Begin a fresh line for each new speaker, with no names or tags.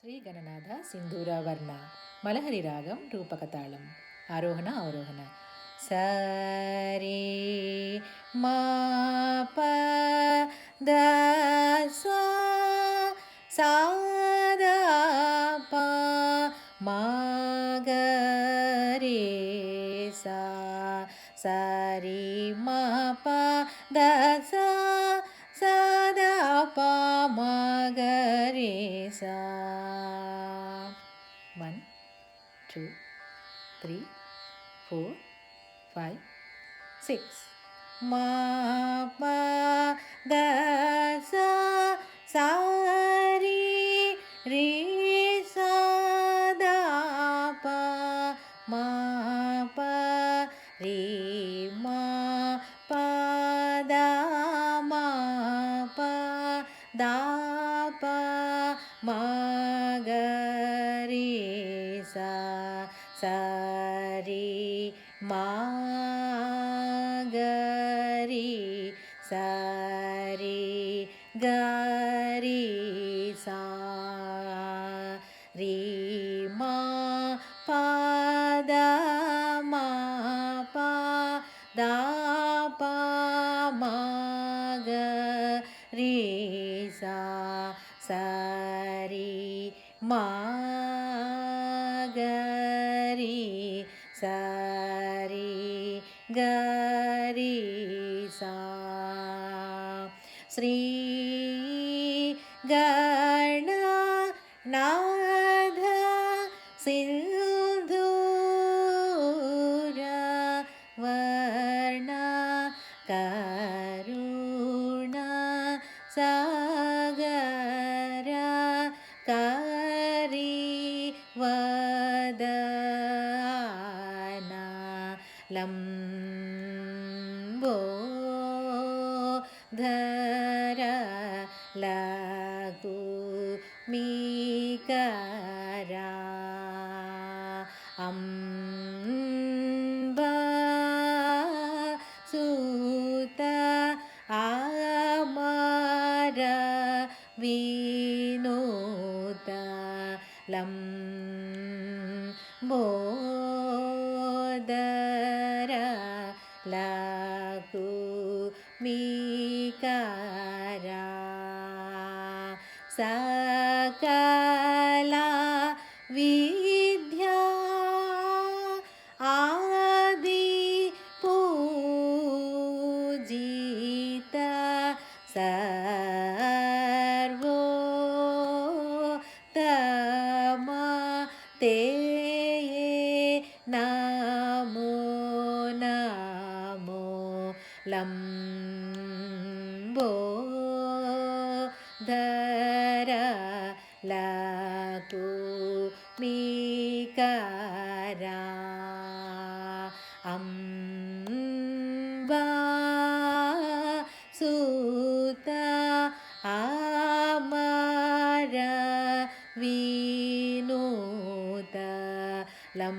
శ్రీ గణనాథ సింధూరవర్ణ మలహరి రాగం రూపకతాళం ఆరోహణ అవరోహణ సరే మా ప ద సా సా ద ప మా గ రే సా సరి మా ప ద సా సా ద ప మా గ రే సా. 1 2 3 4 5 6 ma pa da sa sa ri ri sa da pa ma pa ri ma pa da ma pa da pa ma ga ri sa sa ri ma ga ri sa ri ga ri sa ri ma pa da ma pa da pa ma ga ri sa sa ri ma ga ri sa ri ga ri sa. Shri Gananatha ಸಿಂಧೂರವರ್ಣ ಕರುಣ ಸಾಗರ ಕರಿ ವದನ ಲಂಬೋಧರ ಲಘು ಮೀಕರ ಅಂಬಾ ಸುತ ಅಮರ ವಿನೋದ ಲಂಬೋದರ ಲಘು ಮೀಕರ ಸಕಲ ವಿದ್ಯಾ ಆದಿ ಪೂಜಿತ ಸರ್ವೋತ್ತಮ ತೇ ನಮೋ ನಮೋ ಲಂಬೋದರ ಲಘು ಮೀಕರ ಅಂಬಾ ಸುತ ಅಮರ ವಿನೋದ ಲಂಬೋದರ